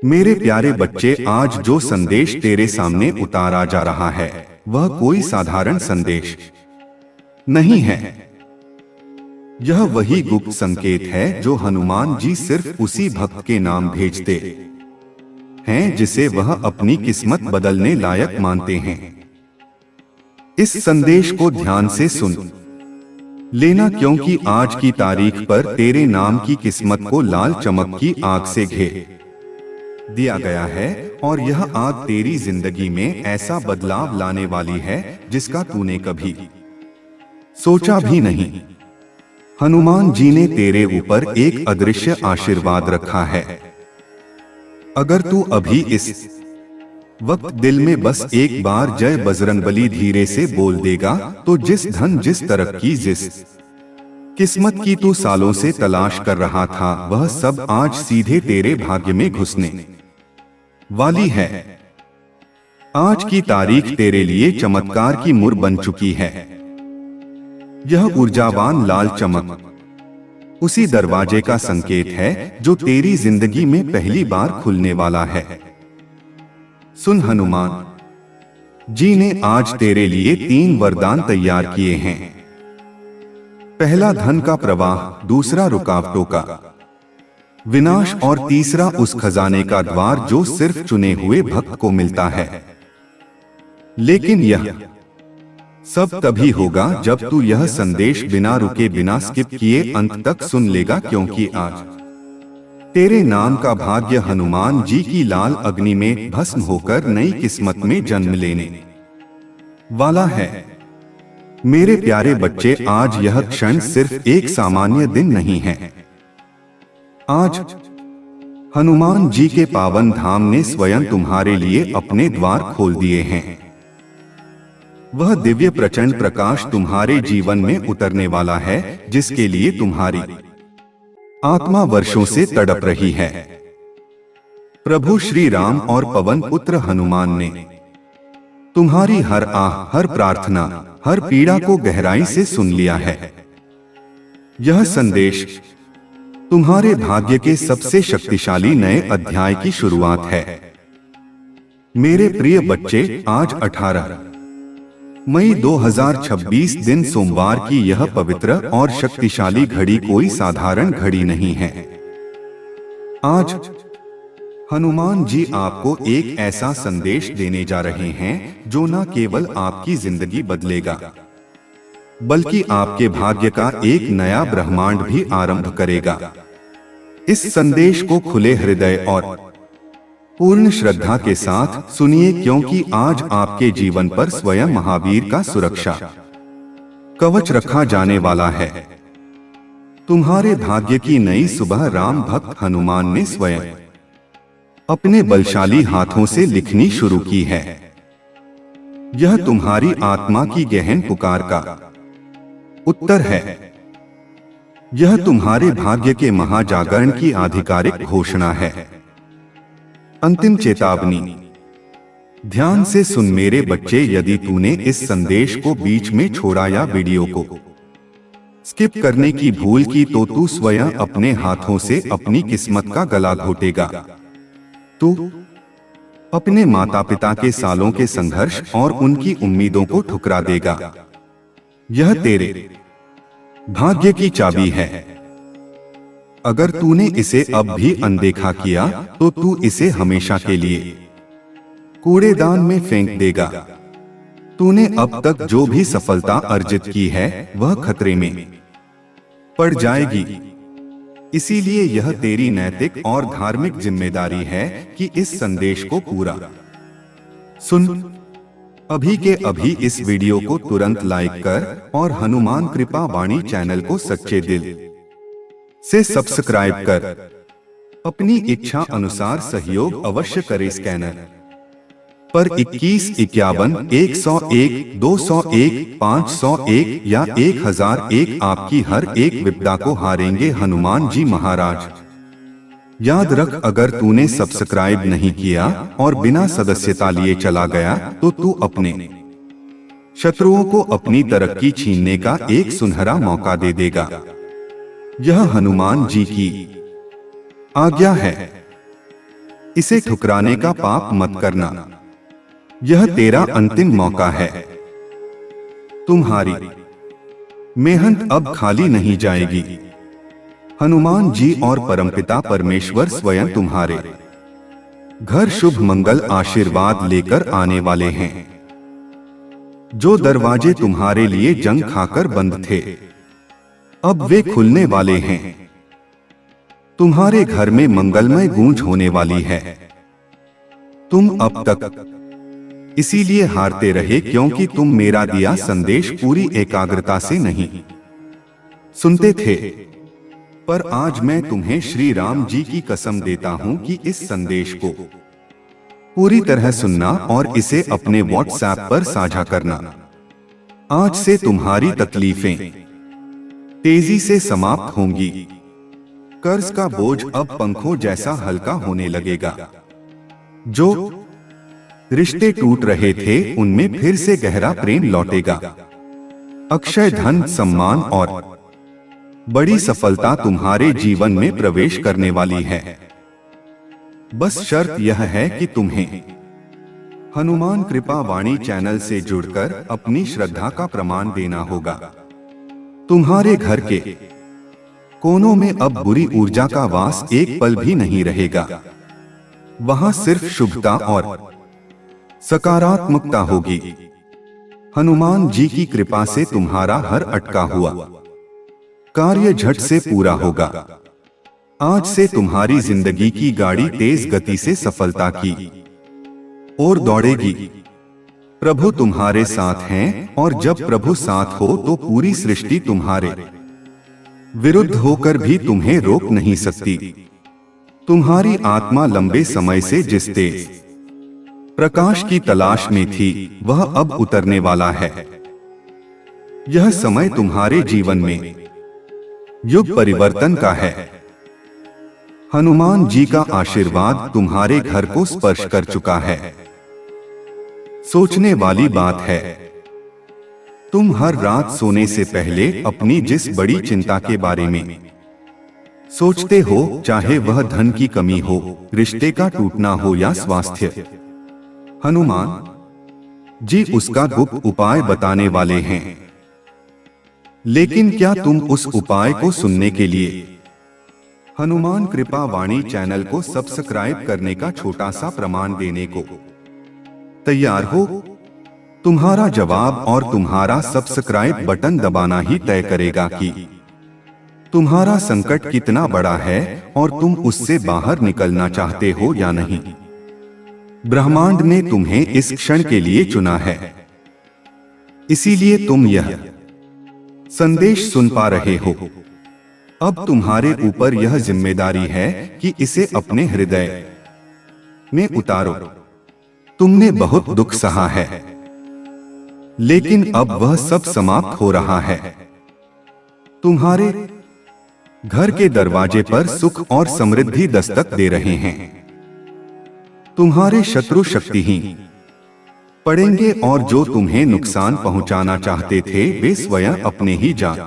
मेरे प्यारे बच्चे, आज जो संदेश तेरे सामने उतारा जा रहा है वह कोई साधारण संदेश नहीं है। यह वही गुप्त संकेत है जो हनुमान जी सिर्फ उसी भक्त के नाम भेजते हैं जिसे वह अपनी किस्मत बदलने लायक मानते हैं। इस संदेश को ध्यान से सुन लेना, क्योंकि आज की तारीख पर तेरे नाम की किस्मत को लाल चमक की आग से घेर दिया गया है और यह आग तेरी जिंदगी में ऐसा बदलाव लाने वाली है जिसका तूने कभी सोचा भी नहीं। हनुमान जी ने तेरे ऊपर एक अदृश्य आशीर्वाद रखा है। अगर तू अभी इस वक्त दिल में बस एक बार जय बजरंगबली धीरे से बोल देगा तो जिस धन, जिस तरक्की, जिस किस्मत की तू सालों से तलाश कर रहा था वह सब आज सीधे तेरे भाग्य में घुसने वाली है। आज की तारीख तेरे लिए चमत्कार की मुहर बन चुकी है। यह ऊर्जावान लाल चमक उसी दरवाजे का संकेत है जो तेरी जिंदगी में पहली बार खुलने वाला है। सुन, हनुमान जी ने आज तेरे लिए 3 वरदान तैयार किए हैं। पहला धन का प्रवाह, दूसरा रुकावटों का विनाश और तीसरा उस खजाने का द्वार जो सिर्फ चुने हुए भक्त को मिलता है। लेकिन यह सब तभी होगा जब तू यह संदेश बिना रुके, बिना स्किप किए अंत तक सुन लेगा, क्योंकि आज तेरे नाम का भाग्य हनुमान जी की लाल अग्नि में भस्म होकर नई किस्मत में जन्म लेने वाला है। मेरे प्यारे बच्चे, आज यह क्षण सिर्फ एक सामान्य दिन नहीं है। आज हनुमान जी के पावन धाम ने स्वयं तुम्हारे लिए अपने द्वार खोल दिए हैं। वह दिव्य प्रचंड प्रकाश तुम्हारे जीवन में उतरने वाला है जिसके लिए तुम्हारी आत्मा वर्षों से तड़प रही है। प्रभु श्री राम और पवन पुत्र हनुमान ने तुम्हारी हर आह, हर प्रार्थना, हर पीड़ा को गहराई से सुन लिया है। यह संदेश तुम्हारे भाग्य के सबसे शक्तिशाली नए अध्याय की शुरुआत है। मेरे प्रिय बच्चे, आज 18 मई 2026 दिन सोमवार की यह पवित्र और शक्तिशाली घड़ी कोई साधारण घड़ी नहीं है। आज हनुमान जी आपको एक ऐसा संदेश देने जा रहे हैं जो न केवल आपकी जिंदगी बदलेगा बल्कि आपके भाग्य का एक नया ब्रह्मांड भी आरंभ करेगा। इस संदेश को खुले हृदय और पूर्ण श्रद्धा के साथ सुनिए, क्योंकि आज आपके जीवन पर स्वयं महावीर का सुरक्षा कवच रखा जाने वाला है। तुम्हारे भाग्य की नई सुबह राम भक्त हनुमान ने स्वयं अपने बलशाली हाथों से लिखनी शुरू की है। यह तुम्हारी आत्मा की गहन पुकार का उत्तर है। यह तुम्हारे भाग्य के महाजागरण की आधिकारिक घोषणा है। अंतिम चेतावनी, ध्यान से सुन मेरे बच्चे, यदि तूने इस संदेश को बीच में छोड़ा या वीडियो को स्किप करने की भूल की तो तू स्वयं अपने हाथों से अपनी किस्मत का गला घोटेगा। तू अपने माता पिता के सालों के संघर्ष और उनकी उम्मीदों को ठुकरा देगा। यह तेरे भाग्य की चाबी है। अगर तूने इसे अब भी अनदेखा किया तो तू इसे हमेशा के लिए कूड़ेदान में फेंक देगा। तूने अब तक जो भी सफलता अर्जित की है वह खतरे में पड़ जाएगी। इसीलिए यह तेरी नैतिक और धार्मिक जिम्मेदारी है कि इस संदेश को पूरा सुन। अभी के अभी इस वीडियो को तुरंत लाइक कर और हनुमान कृपा वाणी चैनल को सच्चे दिल से सब्सक्राइब कर अपनी इच्छा अनुसार सहयोग अवश्य करे। स्कैनर पर 21, 51, 101, 201, 501 या 1001 आपकी हर एक विपदा को हारेंगे हनुमान जी महाराज। याद रख, अगर तूने सब्सक्राइब नहीं किया और बिना सदस्यता लिए चला गया तो तू अपने शत्रुओं को अपनी तरक्की छीनने का एक सुनहरा मौका दे देगा। यह हनुमान जी की आज्ञा है। इसे ठुकराने का पाप मत करना। यह तेरा अंतिम मौका है। तुम्हारी मेहनत अब खाली नहीं जाएगी। हनुमान जी और परमपिता परमेश्वर स्वयं तुम्हारे घर शुभ मंगल आशीर्वाद लेकर आने वाले हैं। जो दरवाजे तुम्हारे लिए जंग खाकर बंद थे, अब वे खुलने वाले हैं। तुम्हारे घर में मंगलमय गूंज होने वाली है। तुम अब तक इसीलिए हारते रहे क्योंकि तुम मेरा दिया संदेश पूरी एकाग्रता से नहीं सुनते थे। पर आज मैं तुम्हें श्री राम जी की कसम देता हूं कि इस संदेश को पूरी तरह सुनना और इसे अपने व्हाट्सएप पर साझा करना। आज से तुम्हारी तकलीफें तेजी से समाप्त होंगी। कर्ज का बोझ अब पंखों जैसा हल्का होने लगेगा। जो रिश्ते टूट रहे थे उनमें फिर से गहरा प्रेम लौटेगा। अक्षय धन, सम्मान और बड़ी सफलता तुम्हारे जीवन में प्रवेश करने वाली है। बस शर्त यह है कि तुम्हें हनुमान कृपा वाणी चैनल से जुड़कर अपनी श्रद्धा का प्रमाण देना होगा। तुम्हारे घर के कोनों में अब बुरी ऊर्जा का वास एक पल भी नहीं रहेगा। वहां सिर्फ शुभता और सकारात्मकता होगी। हनुमान जी की कृपा से तुम्हारा हर अटका हुआ कार्य झट से पूरा होगा। आज से तुम्हारी जिंदगी की गाड़ी तेज गति से सफलता की ओर दौड़ेगी। प्रभु तुम्हारे साथ हैं और जब प्रभु साथ हो तो पूरी सृष्टि तुम्हारे विरुद्ध होकर भी तुम्हें रोक नहीं सकती। तुम्हारी आत्मा लंबे समय से जिस तेज प्रकाश की तलाश में थी वह अब उतरने वाला है। यह समय तुम्हारे जीवन में युग परिवर्तन का है। हनुमान जी का आशीर्वाद तुम्हारे घर को स्पर्श कर चुका है। सोचने वाली बात है, तुम हर रात सोने से पहले अपनी जिस बड़ी चिंता के बारे में सोचते हो, चाहे वह धन की कमी हो, रिश्ते का टूटना हो या स्वास्थ्य, हनुमान जी उसका गुप्त उपाय बताने वाले हैं। लेकिन क्या तुम उस उपाय को सुनने के लिए हनुमान कृपा वाणी चैनल को सब्सक्राइब करने का छोटा सा प्रमाण देने को तैयार हो? तुम्हारा जवाब और तुम्हारा सब्सक्राइब बटन दबाना ही तय करेगा कि तुम्हारा संकट कितना बड़ा है और तुम उससे बाहर निकलना चाहते हो या नहीं। ब्रह्मांड ने तुम्हें इस क्षण के लिए चुना है, इसीलिए तुम यह संदेश सुन पा रहे हो। अब तुम्हारे ऊपर यह जिम्मेदारी है कि इसे अपने हृदय में उतारो। तुमने बहुत दुख सहा है, लेकिन अब वह सब समाप्त हो रहा है। तुम्हारे घर के दरवाजे पर सुख और समृद्धि दस्तक दे रहे हैं। तुम्हारे शत्रु शक्तिहीन पड़ेंगे और जो तुम्हें नुकसान पहुंचाना चाहते थे वे स्वयं अपने ही जाल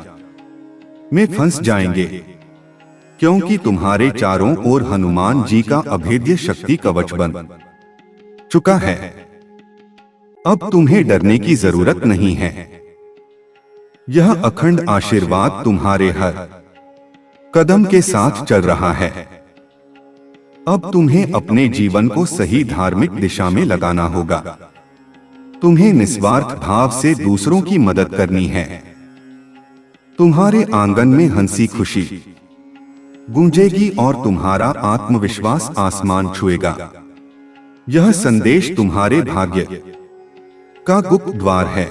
में फंस जाएंगे, क्योंकि तुम्हारे चारों ओर हनुमान जी का अभेद्य शक्ति कवच बन चुका है। अब तुम्हें डरने की जरूरत नहीं है। यह अखंड आशीर्वाद तुम्हारे हर कदम के साथ चल रहा है। अब तुम्हें अपने जीवन को सही धार्मिक दिशा में लगाना होगा। तुम्हें निस्वार्थ भाव से दूसरों की मदद करनी है। तुम्हारे आंगन में हंसी खुशी गूंजेगी और तुम्हारा आत्मविश्वास आसमान छुएगा। यह संदेश तुम्हारे भाग्य का गुप्त द्वार है।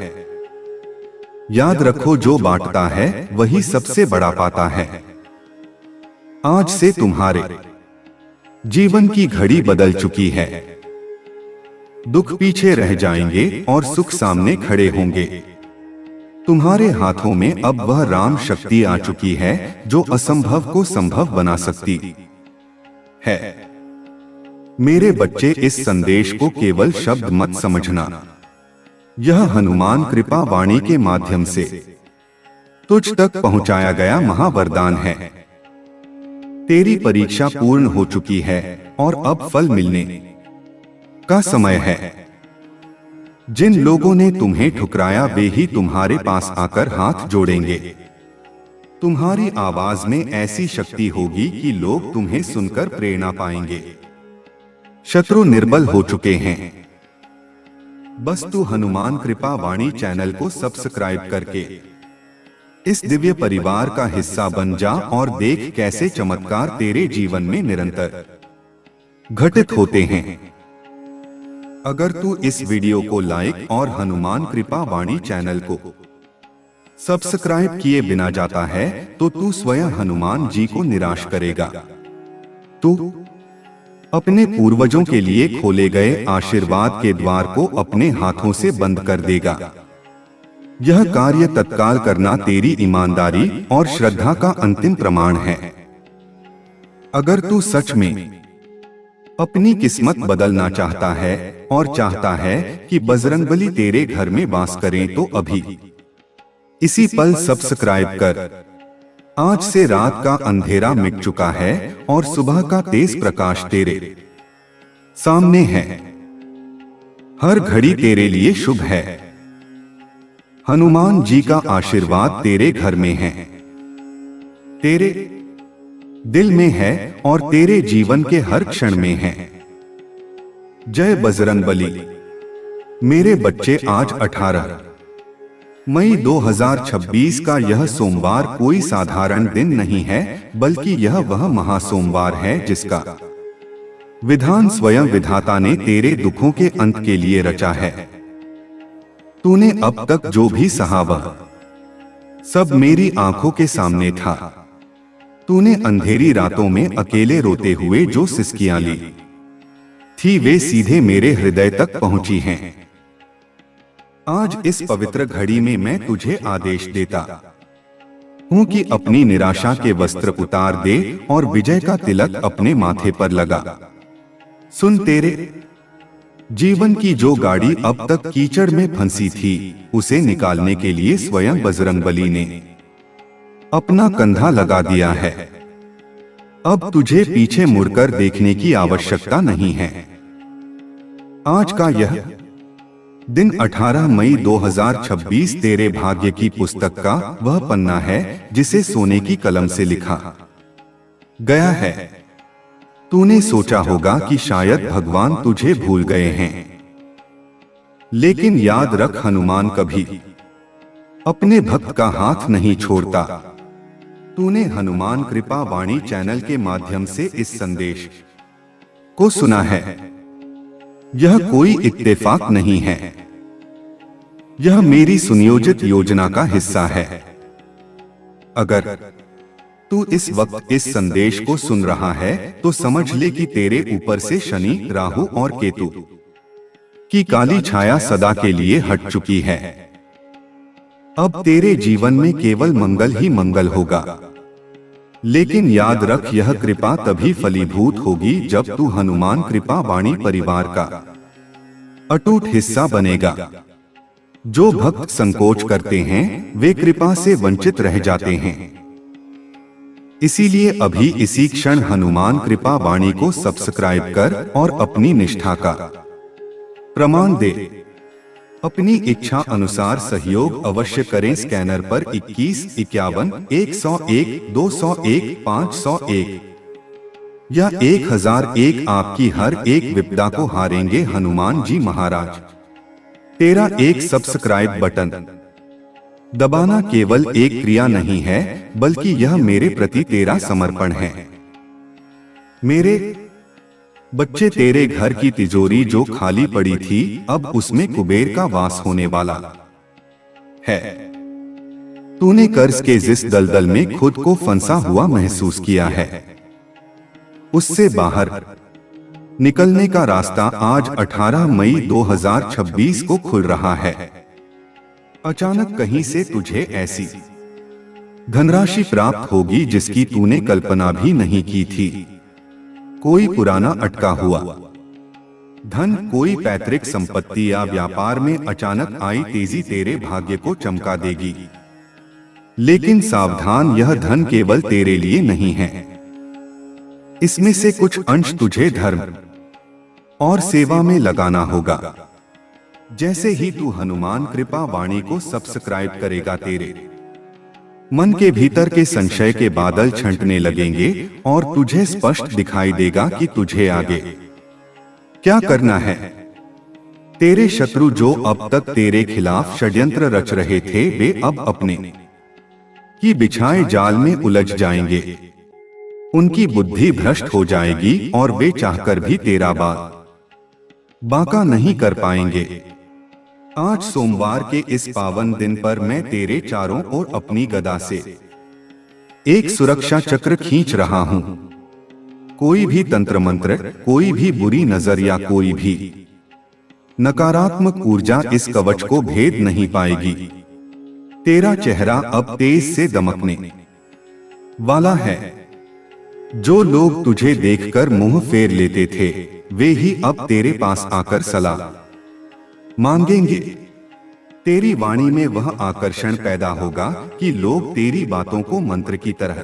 याद रखो, जो बांटता है वही सबसे बड़ा पाता है। आज से तुम्हारे जीवन की घड़ी बदल चुकी है। दुख पीछे रह जाएंगे और सुख सामने खड़े होंगे। तुम्हारे हाथों में अब वह राम शक्ति आ चुकी है जो असंभव को संभव बना सकती है। मेरे बच्चे, इस संदेश को केवल शब्द मत समझना। यह हनुमान कृपा वाणी के माध्यम से तुझ तक पहुंचाया गया महावरदान है। तेरी परीक्षा पूर्ण हो चुकी है और अब फल मिलने का समय है। जिन लोगों ने तुम्हें ठुकराया वे ही तुम्हारे पास आकर हाथ जोड़ेंगे। तुम्हारी आवाज में ऐसी शक्ति होगी कि लोग तुम्हें सुनकर प्रेरणा पाएंगे। शत्रु निर्बल हो चुके हैं। बस तू हनुमान कृपा वाणी चैनल को सब्सक्राइब करके इस दिव्य परिवार का हिस्सा बन जा और देख कैसे चमत्कार तेरे जीवन में निरंतर घटित होते हैं। अगर तू इस वीडियो को लाइक और हनुमान कृपा वाणी चैनल को सब्सक्राइब किए बिना जाता है तो तू स्वयं हनुमान जी को निराश करेगा। तू अपने पूर्वजों के लिए खोले गए आशीर्वाद के द्वार को अपने हाथों से बंद कर देगा। यह कार्य तत्काल करना तेरी ईमानदारी और श्रद्धा का अंतिम प्रमाण है। अगर तू सच में अपनी किस्मत बदलना चाहता है और चाहता है कि बजरंगबली तेरे घर में वास करें तो अभी इसी पल सब्सक्राइब कर। आज से रात का अंधेरा मिट चुका है और सुबह का तेज प्रकाश तेरे सामने है। हर घड़ी तेरे लिए शुभ है। हनुमान जी का आशीर्वाद तेरे घर में है, तेरे दिल में है और तेरे जीवन के हर क्षण में है। जय बजरंगबली। मेरे बच्चे, आज 18 मई 2026 का यह सोमवार कोई साधारण दिन नहीं है, बल्कि यह वह महासोमवार है जिसका विधान स्वयं विधाता ने तेरे दुखों के अंत के लिए रचा है। तूने अब तक जो भी सहा वह सब मेरी आंखों के सामने था। तूने अंधेरी रातों में अकेले रोते हुए जो सिसकियां ली थी वे सीधे मेरे हृदय तक पहुंची हैं। आज इस पवित्र घड़ी में मैं तुझे आदेश देता हूं कि अपनी निराशा के वस्त्र उतार दे और विजय का तिलक अपने माथे पर लगा। सुन, तेरे जीवन की जो गाड़ी अब तक कीचड़ में फंसी थी उसे निकालने के लिए स्वयं बजरंगबली ने अपना कंधा लगा दिया है। अब तुझे पीछे मुड़कर देखने की आवश्यकता नहीं है। आज का यह दिन 18 मई 2026 तेरे भाग्य की पुस्तक का वह पन्ना है जिसे सोने की कलम से लिखा गया है। तूने सोचा होगा कि शायद भगवान तुझे भूल गए हैं, लेकिन याद रख, हनुमान कभी अपने भक्त का हाथ नहीं छोड़ता। तूने हनुमान कृपा वाणी चैनल के माध्यम से इस संदेश को सुना है। यह कोई इत्तेफाक नहीं है, यह मेरी सुनियोजित योजना का हिस्सा है। अगर तू इस वक्त इस संदेश को सुन रहा है तो समझ ले कि तेरे ऊपर से शनि, राहु और केतु की काली छाया सदा के लिए हट चुकी है। अब तेरे जीवन में केवल मंगल ही मंगल होगा। लेकिन याद रख, यह कृपा तभी फलीभूत होगी जब तू हनुमान कृपा वाणी परिवार का अटूट हिस्सा बनेगा। जो भक्त संकोच करते हैं वे कृपा से वंचित रह जाते हैं। इसीलिए अभी इसी क्षण हनुमान कृपा वाणी को सब्सक्राइब कर और अपनी निष्ठा का प्रमाण दे। अपनी इच्छा अनुसार सहयोग अवश्य करें। स्कैनर पर 21 51 101 201 501 या 1001 आपकी हर एक विपदा को हारेंगे हनुमान जी महाराज। तेरा एक सब्सक्राइब बटन दबाना केवल एक क्रिया नहीं है, बल्कि यह मेरे प्रति तेरा समर्पण है। मेरे बच्चे, तेरे घर की तिजोरी जो खाली पड़ी थी अब उसमें कुबेर का वास होने वाला है। तूने कर्ज के जिस दलदल में खुद को फंसा हुआ महसूस किया है, उससे बाहर निकलने का रास्ता आज 18 मई 2026 को खुल रहा है। अचानक कहीं से तुझे ऐसी धनराशि प्राप्त होगी जिसकी तूने कल्पना भी नहीं की थी। कोई पुराना अटका हुआ धन, कोई पैतृक संपत्ति या व्यापार में अचानक आई तेजी तेरे भाग्य को चमका देगी। लेकिन सावधान, यह धन केवल तेरे लिए नहीं है, इसमें से कुछ अंश तुझे धर्म और सेवा में लगाना होगा। जैसे ही तू हनुमान कृपा वाणी को सब्सक्राइब करेगा, तेरे मन के भीतर के संशय के बादल छंटने लगेंगे और तुझे स्पष्ट दिखाई देगा कि तुझे आगे क्या करना है। तेरे शत्रु जो अब तक तेरे खिलाफ षड्यंत्र रच रहे थे, वे अब अपने की बिछाए जाल में उलझ जाएंगे। उनकी बुद्धि भ्रष्ट हो जाएगी और वे चाहकर भी तेरा बाका नहीं कर पाएंगे। आज सोमवार के इस पावन दिन पर मैं तेरे चारों ओर अपनी गदा से एक सुरक्षा चक्र खींच रहा हूं। कोई भी तंत्र मंत्र, कोई भी बुरी नजर या कोई भी नकारात्मक ऊर्जा इस कवच को भेद नहीं पाएगी। तेरा चेहरा अब तेज से दमकने वाला है। जो लोग तुझे देखकर मुंह फेर लेते थे, वे ही अब तेरे पास आकर सलाह मांगेंगे। तेरी वाणी में वह आकर्षण पैदा होगा कि लोग तेरी बातों को मंत्र की तरह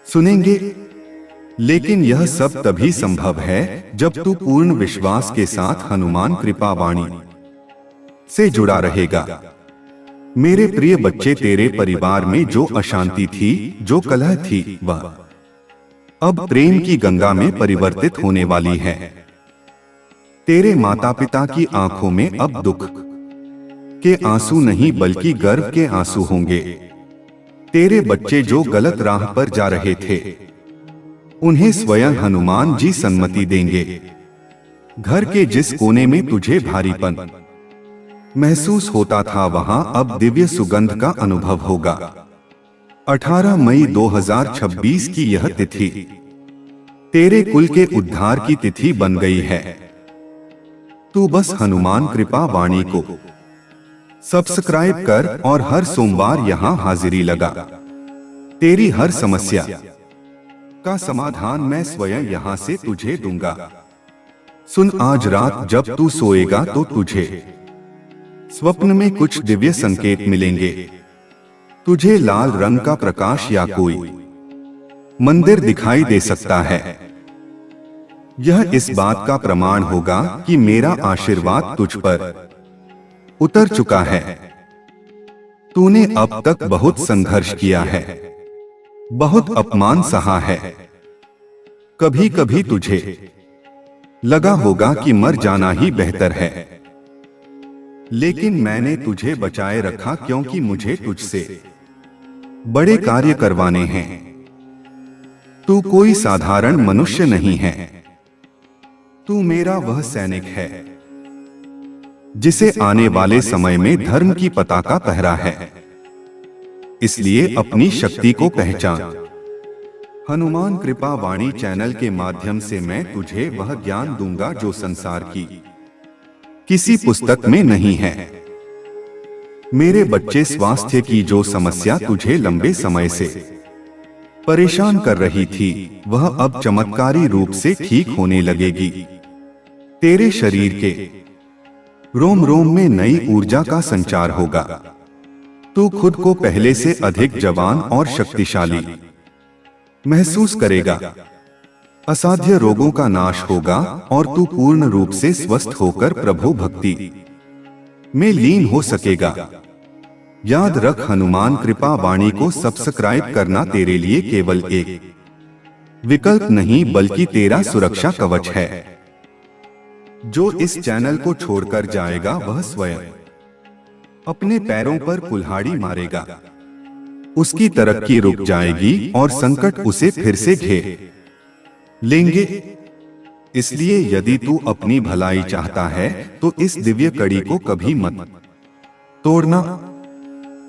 सुनेंगे। लेकिन यह सब तभी संभव है जब तू पूर्ण विश्वास के साथ हनुमान कृपा वाणी से जुड़ा रहेगा। मेरे प्रिय बच्चे, तेरे परिवार में जो अशांति थी, जो कलह थी, वह अब प्रेम की गंगा में परिवर्तित होने वाली है। तेरे माता पिता की आंखों में अब दुख के आंसू नहीं बल्कि गर्व के आंसू होंगे। तेरे बच्चे जो गलत राह पर जा रहे थे, उन्हें स्वयं हनुमान जी सन्मति देंगे। घर के जिस कोने में तुझे भारीपन महसूस होता था, वहां अब दिव्य सुगंध का अनुभव होगा। 18 मई 2026 की यह तिथि तेरे कुल के उद्धार की तिथि बन गई है। तू बस हनुमान कृपा वाणी को सब्सक्राइब कर और हर सोमवार यहाँ हाजिरी लगा। तेरी हर समस्या का समाधान मैं स्वयं यहाँ से तुझे दूंगा। सुन, आज रात जब तू सोएगा तो तुझे स्वप्न में कुछ दिव्य संकेत मिलेंगे। तुझे लाल रंग का प्रकाश या कोई मंदिर दिखाई दे सकता है। यह इस बात का प्रमाण होगा कि मेरा आशीर्वाद तुझ पर उतर चुका है। तूने अब तक बहुत संघर्ष किया है, बहुत अपमान सहा है। कभी कभी तुझे लगा होगा कि मर जाना ही बेहतर है, लेकिन मैंने तुझे बचाए रखा क्योंकि मुझे तुझसे बड़े कार्य करवाने हैं। तू कोई साधारण मनुष्य नहीं है। तू मेरा वह सैनिक है जिसे आने वाले समय में धर्म की पताका पहरा है। इसलिए अपनी शक्ति को पहचान। हनुमान कृपा वाणी चैनल के माध्यम से मैं तुझे वह ज्ञान दूंगा जो संसार की किसी पुस्तक में नहीं है। मेरे बच्चे, स्वास्थ्य की जो समस्या तुझे लंबे समय से परेशान कर रही थी, वह अब चमत्कारी रूप से ठीक होने लगेगी। तेरे शरीर के रोम रोम में नई ऊर्जा का संचार होगा। तू खुद को पहले से अधिक जवान और शक्तिशाली महसूस करेगा। असाध्य रोगों का नाश होगा और तू पूर्ण रूप से स्वस्थ होकर प्रभु भक्ति में लीन हो सकेगा। याद रख, हनुमान कृपा वाणी को सब्सक्राइब करना तेरे लिए केवल एक विकल्प नहीं बल्कि तेरा सुरक्षा कवच है। जो इस चैनल को छोड़कर जाएगा, वह स्वयं अपने पैरों पर कुल्हाड़ी मारेगा। उसकी तरक्की रुक जाएगी और संकट उसे फिर से घेर लेंगे। इसलिए यदि तू अपनी भलाई चाहता है तो इस दिव्य कड़ी को कभी मत तोड़ना।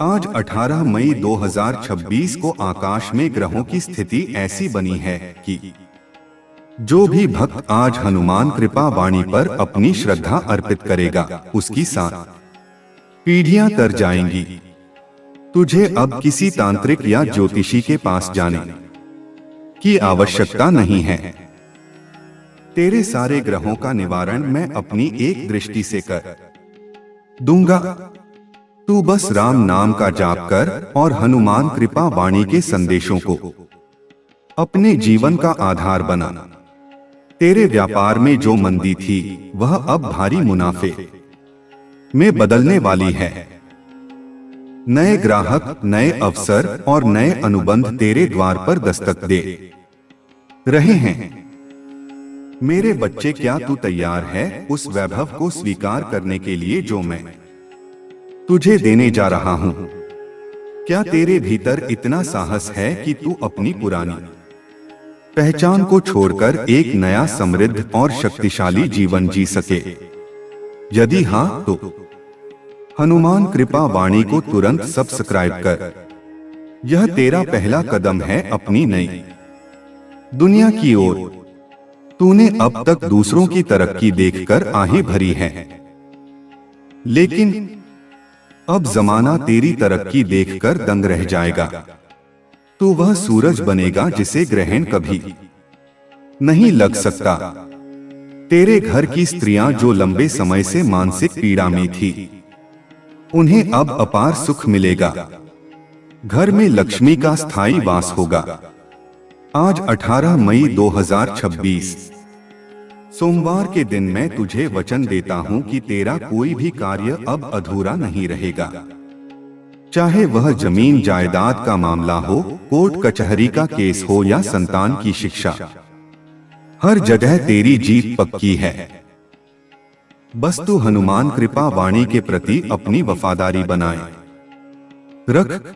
आज 18 मई 2026 को आकाश में ग्रहों की स्थिति ऐसी बनी है कि जो भी भक्त आज हनुमान कृपा वाणी पर अपनी श्रद्धा अर्पित करेगा, उसकी 7 पीढ़ियां तर जाएंगी। तुझे अब किसी तांत्रिक या ज्योतिषी के पास जाने की आवश्यकता नहीं है। तेरे सारे ग्रहों का निवारण मैं अपनी एक दृष्टि से कर दूंगा। तू बस राम नाम का जाप कर और हनुमान कृपा वाणी के संदेशों को अपने जीवन का आधार बना। तेरे व्यापार में जो मंदी थी वह अब भारी मुनाफे में बदलने वाली है। नए ग्राहक, नए अवसर और नए अनुबंध तेरे द्वार पर दस्तक दे रहे हैं। मेरे बच्चे, क्या तू तैयार है उस वैभव को स्वीकार करने के लिए जो मैं तुझे देने जा रहा हूं? क्या तेरे भीतर इतना साहस है कि तू अपनी पुरानी पहचान को छोड़कर एक नया, समृद्ध और शक्तिशाली जीवन जी सके? यदि हां, तो हनुमान कृपा वाणी को तुरंत सब्सक्राइब कर। यह तेरा पहला कदम है अपनी नई दुनिया की ओर। तूने अब तक दूसरों की तरक्की देखकर आहें भरी हैं, लेकिन अब जमाना तेरी तरक्की देखकर दंग रह जाएगा। तू वह सूरज बनेगा जिसे ग्रहण कभी नहीं लग सकता। तेरे घर की स्त्रियां जो लंबे समय से मानसिक पीड़ा में थी, उन्हें अब अपार सुख मिलेगा। घर में लक्ष्मी का स्थायी वास होगा। आज 18 मई 2026 सोमवार के दिन मैं तुझे वचन देता हूं कि तेरा कोई भी कार्य अब अधूरा नहीं रहेगा। चाहे वह जमीन जायदाद का मामला हो, कोर्ट कचहरी का केस हो या संतान की शिक्षा, हर जगह तेरी जीत पक्की है। बस तू हनुमान कृपा वाणी के प्रति अपनी वफादारी बनाए रख।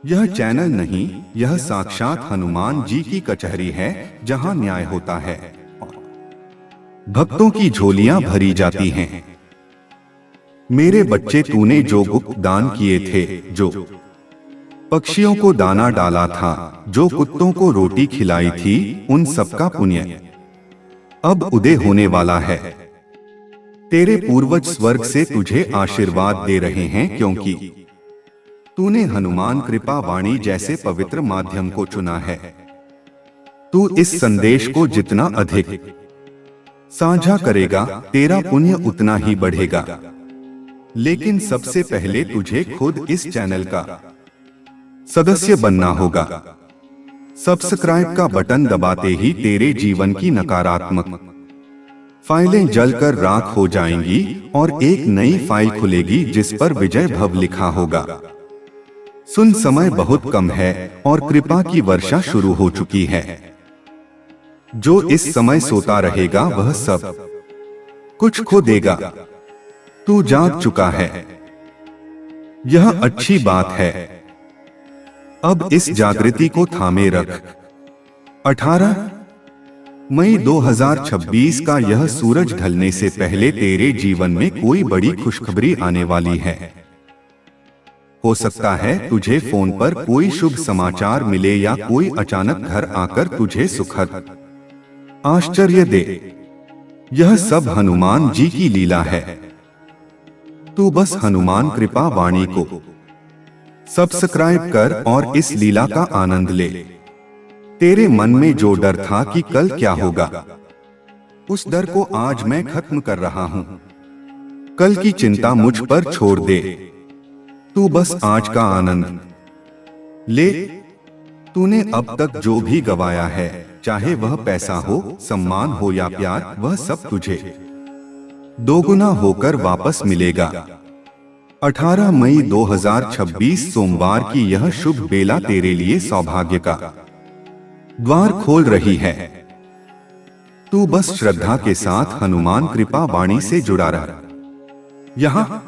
यह चैनल नहीं, यह साक्षात हनुमान जी की कचहरी है, जहां न्याय होता है, भक्तों की झोलियां भरी जाती हैं। मेरे बच्चे, तूने जो गुप्त दान किए थे, जो पक्षियों को दाना डाला था, जो कुत्तों को रोटी खिलाई थी, उन सबका पुण्य अब उदय होने वाला है। तेरे पूर्वज स्वर्ग से तुझे आशीर्वाद दे रहे हैं, क्योंकि तूने हनुमान कृपा वाणी जैसे पवित्र माध्यम को चुना है। तू इस संदेश को जितना अधिक साझा करेगा, तेरा पुण्य उतना ही बढ़ेगा। लेकिन सबसे पहले तुझे खुद इस चैनल का सदस्य बनना होगा। सब्सक्राइब का बटन दबाते ही तेरे जीवन की नकारात्मक फाइलें जलकर राख हो जाएंगी और एक नई फाइल खुलेगी जिस पर विजय भव लिखा होगा। सुन, समय बहुत कम है और कृपा की वर्षा शुरू हो चुकी है। जो इस समय सोता रहेगा वह सब कुछ खो देगा। तू जाग चुका है, यह अच्छी बात है। अब इस जागृति को थामे रख। 18 मई 2026 का यह सूरज ढलने से पहले तेरे जीवन में कोई बड़ी खुशखबरी आने वाली है। हो सकता है तुझे फोन पर कोई शुभ समाचार मिले या कोई अचानक घर आकर तुझे सुखद आश्चर्य दे। यह सब हनुमान जी की लीला है। तू बस हनुमान कृपा वाणी को सब्सक्राइब कर और इस लीला का आनंद ले। तेरे मन में जो डर था कि कल क्या होगा, उस डर को आज मैं खत्म कर रहा हूं। कल की चिंता मुझ पर छोड़ दे। तू बस आज का आनंद ले। तूने अब तक जो भी गवाया है, चाहे वह पैसा हो, सम्मान हो या प्यार, वह सब तुझे दोगुना होकर वापस मिलेगा। 18 मई 2026 सोमवार की यह शुभ बेला तेरे लिए सौभाग्य का द्वार खोल रही है। तू बस श्रद्धा के साथ हनुमान कृपा वाणी से जुड़ा रह। यहाँ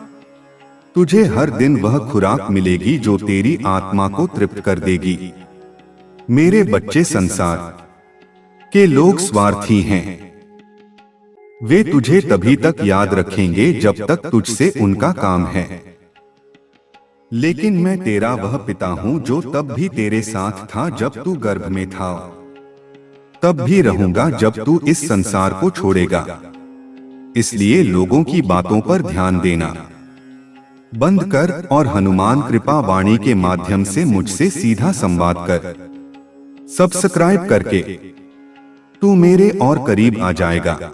तुझे हर दिन वह खुराक मिलेगी जो तेरी आत्मा को तृप्त कर देगी। मेरे बच्चे, संसार के लोग स्वार्थी हैं। वे तुझे तभी तक याद रखेंगे जब तक तुझसे उनका काम है। लेकिन मैं तेरा वह पिता हूं जो तब भी तेरे साथ था जब तू गर्भ में था, तब भी रहूंगा जब तू इस संसार को छोड़ेगा। इसलिए लोगों की बातों पर ध्यान देना बंद कर और हनुमान कृपा वाणी के माध्यम से मुझसे सीधा संवाद कर। सब्सक्राइब करके तू मेरे और करीब आ जाएगा।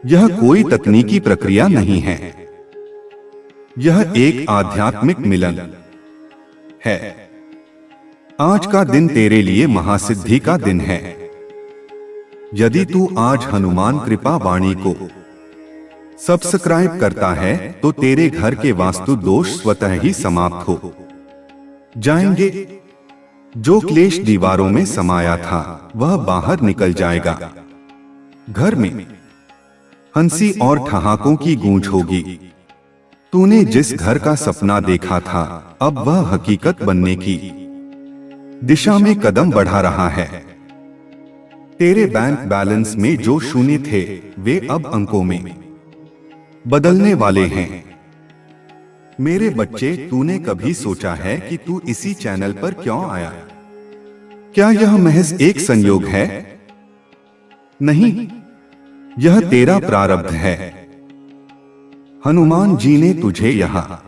यह कोई तकनीकी प्रक्रिया नहीं है, यह एक आध्यात्मिक मिलन है। आज का दिन तेरे लिए महासिद्धि का दिन है। यदि तू आज हनुमान कृपा वाणी को सब्सक्राइब करता है तो तेरे घर के वास्तु दोष स्वतः ही समाप्त हो जाएंगे। जो क्लेश दीवारों में समाया था वह बाहर निकल जाएगा। घर में हंसी और ठहाकों की गूंज होगी। तूने जिस घर का सपना देखा था अब वह हकीकत बनने की दिशा में कदम बढ़ा रहा है। तेरे बैंक बैलेंस में जो शून्य थे वे अब अंकों में बदलने वाले हैं। मेरे बच्चे, तूने कभी सोचा है कि तू इसी चैनल पर क्यों आया? क्या यह महज एक संयोग है? नहीं, यह तेरा प्रारब्ध है। हनुमान जी ने तुझे यहाँ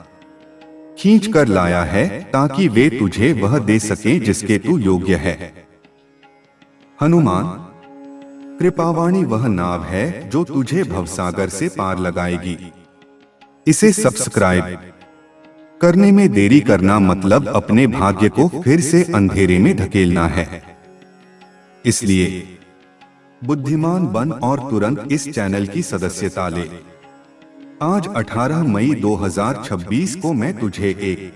खींच कर लाया है ताकि वे तुझे वह दे सकें जिसके तू योग्य है। हनुमान कृपावाणी वह नाव है जो तुझे भवसागर से पार लगाएगी। इसे सब्सक्राइब करने में देरी करना मतलब अपने भाग्य को फिर से अंधेरे में धकेलना है। इसलिए बुद्धिमान बन और तुरंत इस चैनल की सदस्यता ले। आज 18 मई 2026 को मैं तुझे एक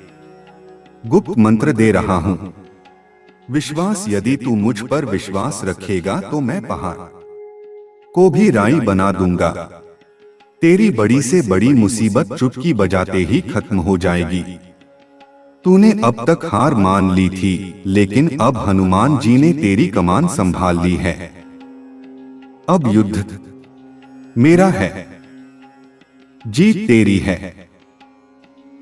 गुप्त मंत्र दे रहा हूं। विश्वास, यदि तू मुझ पर विश्वास रखेगा तो मैं पहाड़ को भी राई बना दूंगा। तेरी बड़ी से बड़ी मुसीबत चुटकी बजाते ही खत्म हो जाएगी। तूने अब तक हार मान ली थी, लेकिन अब हनुमान जी ने तेरी कमान संभाल ली है। अब युद्ध मेरा है, जीत तेरी है।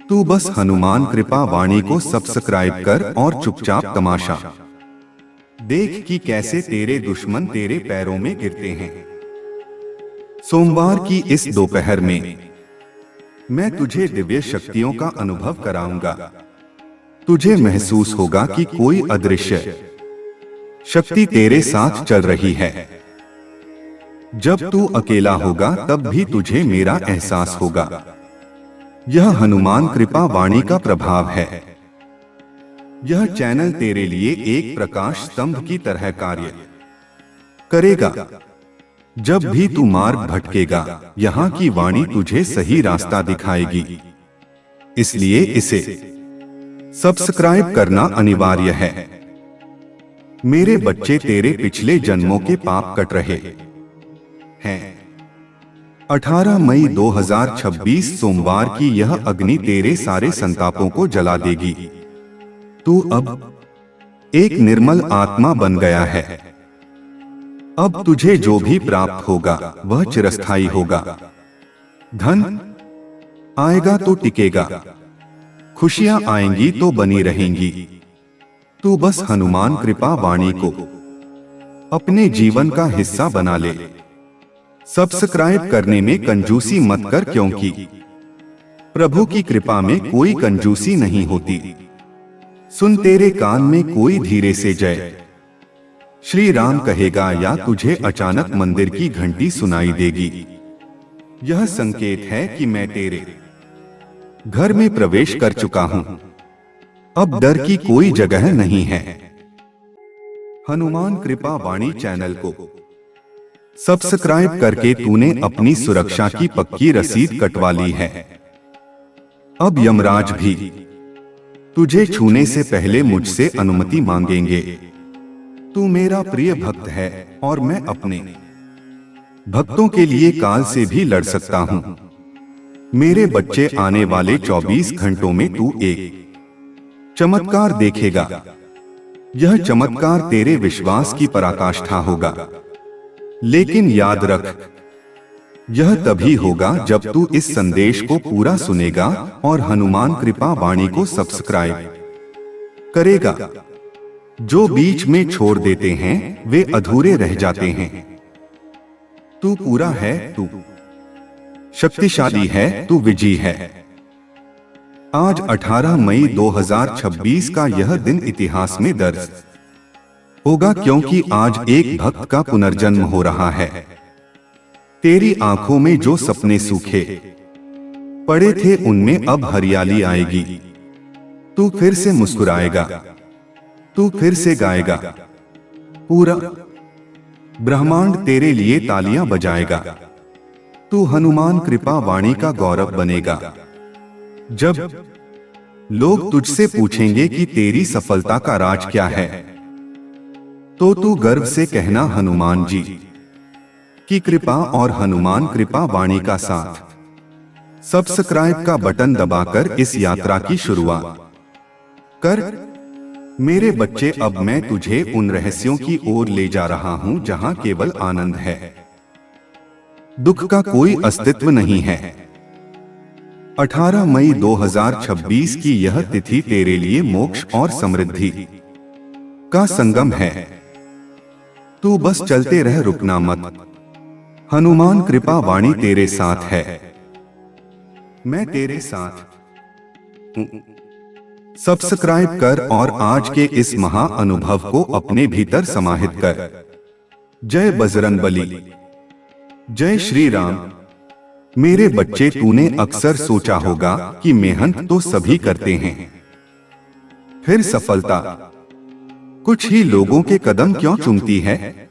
तू बस हनुमान कृपा वाणी को सब्सक्राइब कर और चुपचाप तमाशा देख कि कैसे तेरे दुश्मन तेरे पैरों में गिरते हैं। सोमवार की इस दोपहर में मैं तुझे दिव्य शक्तियों का अनुभव कराऊंगा। तुझे महसूस होगा कि कोई अदृश्य शक्ति तेरे साथ चल रही है। जब तू अकेला होगा तब भी तुझे मेरा एहसास होगा। यह हनुमान कृपा वाणी का प्रभाव है। यह चैनल तेरे लिए एक प्रकाश स्तंभ की तरह कार्य करेगा। जब भी तू मार्ग भटकेगा, यहाँ की वाणी तुझे सही रास्ता दिखाएगी। इसलिए इसे सब्सक्राइब करना अनिवार्य है। मेरे बच्चे, तेरे पिछले जन्मों के पाप कट रहे हैं। 18 मई 2026 सोमवार की यह अग्नि तेरे सारे संतापों को जला देगी। तू अब एक निर्मल आत्मा बन गया है। अब तुझे जो भी प्राप्त होगा वह चिरस्थायी होगा। धन आएगा तो टिकेगा, खुशियां आएंगी तो बनी रहेंगी। तू बस हनुमान कृपा वाणी को अपने जीवन का हिस्सा बना ले। सब्सक्राइब करने में कंजूसी मत कर, क्योंकि प्रभु की कृपा में कोई कंजूसी नहीं होती। सुन, तेरे कान में कोई धीरे से जय श्री राम कहेगा या तुझे अचानक मंदिर की घंटी सुनाई देगी। यह संकेत है कि मैं तेरे घर में प्रवेश कर चुका हूं। अब डर की कोई जगह नहीं है। हनुमान कृपा वाणी चैनल को सब्सक्राइब करके तूने अपनी सुरक्षा की पक्की रसीद कटवा ली है। अब यमराज भी तुझे छूने से पहले मुझसे अनुमति मांगेंगे। तू मेरा प्रिय भक्त है और मैं अपने भक्तों के लिए काल से भी लड़ सकता हूं। मेरे बच्चे, आने वाले 24 घंटों में तू एक चमत्कार देखेगा। यह चमत्कार तेरे विश्वास की पराकाष्ठा होगा। लेकिन याद रख, यह तभी होगा जब तू इस संदेश को पूरा सुनेगा और हनुमान कृपा वाणी को सब्सक्राइब करेगा। जो बीच में छोड़ देते हैं वे अधूरे रह जाते हैं। तू पूरा है, तू शक्तिशाली है, तू विजयी है। आज 18 मई 2026 का यह दिन इतिहास में दर्ज होगा, क्योंकि आज एक भक्त का पुनर्जन्म हो रहा है। तेरी आंखों में जो सपने सूखे पड़े थे उनमें अब हरियाली आएगी। तू फिर से मुस्कुराएगा। तू फिर से गाएगा, पूरा ब्रह्मांड तेरे लिए तालियां बजाएगा। तू हनुमान कृपा वाणी का गौरव बनेगा। जब लोग तुझसे पूछेंगे कि तेरी सफलता का राज क्या है, तो तू गर्व से कहना हनुमान जी की कृपा और हनुमान कृपा वाणी का साथ। सब्सक्राइब का बटन दबाकर इस यात्रा की शुरुआत कर। मेरे बच्चे, अब मैं तुझे उन रहस्यों की ओर ले जा रहा हूं जहां केवल आनंद है, दुख का कोई अस्तित्व नहीं है। 18 मई 2026 की यह तिथि तेरे लिए मोक्ष और समृद्धि का संगम है। तू बस चलते रह, रुकना मत। हनुमान कृपा वाणी तेरे साथ है। मैं तेरे साथ हूं। सब्सक्राइब कर और आज के इस महा अनुभव को अपने भीतर समाहित कर। जय बजरंगबली, जय श्री राम। मेरे बच्चे, तूने अक्सर सोचा होगा कि मेहनत तो सभी करते हैं, फिर सफलता कुछ ही लोगों के कदम क्यों चूमती है?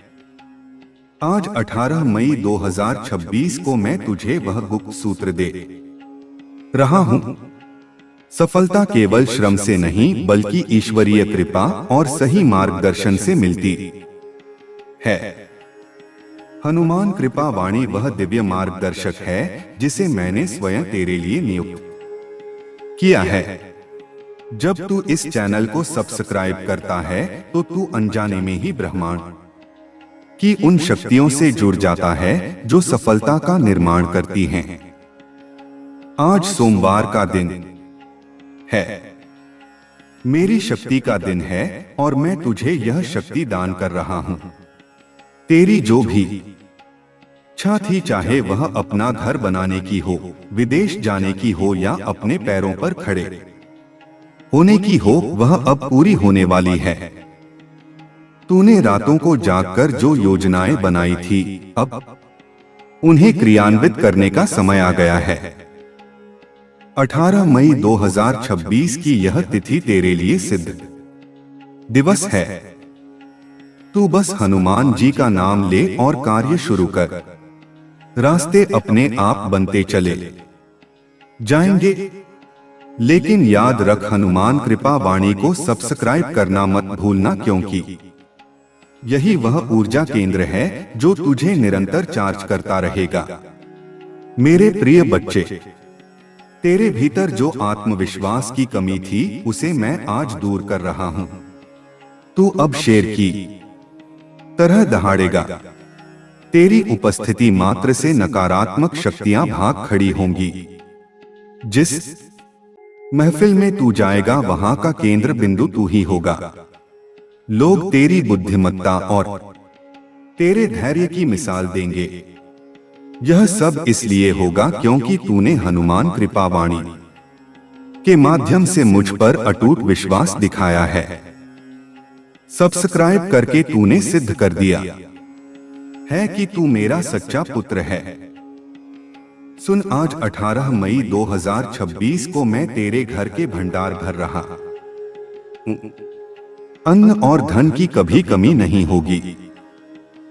आज 18 मई 2026 को मैं तुझे वह गुप्त सूत्र दे रहा हूं। सफलता केवल श्रम से नहीं बल्कि ईश्वरीय कृपा और सही मार्गदर्शन से मिलती है। हनुमान कृपा वाणी वह दिव्य मार्गदर्शक है जिसे मैंने स्वयं तेरे लिए नियुक्त किया है। जब तू इस चैनल को सब्सक्राइब करता है तो तू अनजाने में ही ब्रह्मांड की उन शक्तियों से जुड़ जाता है जो सफलता का निर्माण करती हैं। आज सोमवार का दिन है, मेरी शक्ति का दिन है और मैं तुझे यह शक्ति दान कर रहा हूं। तेरी जो भी इच्छा थी, चाहे वह अपना घर बनाने की हो, विदेश जाने की हो या अपने पैरों पर खड़े होने की हो, वह अब पूरी होने वाली है। तूने रातों को जागकर जो योजनाएं बनाई थी, अब उन्हें क्रियान्वित करने का समय आ गया है। 18 मई 2026 की यह तिथि तेरे लिए सिद्ध दिवस है। तू बस हनुमान जी का नाम ले और कार्य शुरू कर। रास्ते अपने आप बनते चले जाएंगे। लेकिन याद रख, हनुमान कृपा वाणी को सब्सक्राइब करना मत भूलना, क्योंकि यही वह ऊर्जा केंद्र है जो तुझे निरंतर चार्ज करता रहेगा। मेरे प्रिय बच्चे, तेरे भीतर जो आत्मविश्वास की कमी थी उसे मैं आज दूर कर रहा हूं। तू अब शेर की तरह दहाड़ेगा। तेरी उपस्थिति मात्र से नकारात्मक शक्तियां भाग खड़ी होंगी। जिस महफिल में तू जाएगा वहां का केंद्र बिंदु तू ही होगा। लोग तेरी बुद्धिमत्ता और तेरे धैर्य की मिसाल देंगे। यह सब इसलिए होगा क्योंकि तूने हनुमान कृपा वाणी के माध्यम से मुझ पर अटूट विश्वास दिखाया है। सब्सक्राइब करके तूने सिद्ध कर दिया है कि तू मेरा सच्चा पुत्र है। सुन, आज 18 मई 2026 को मैं तेरे घर के भंडार भर रहा हूं। अन्न और धन की कभी कमी नहीं होगी।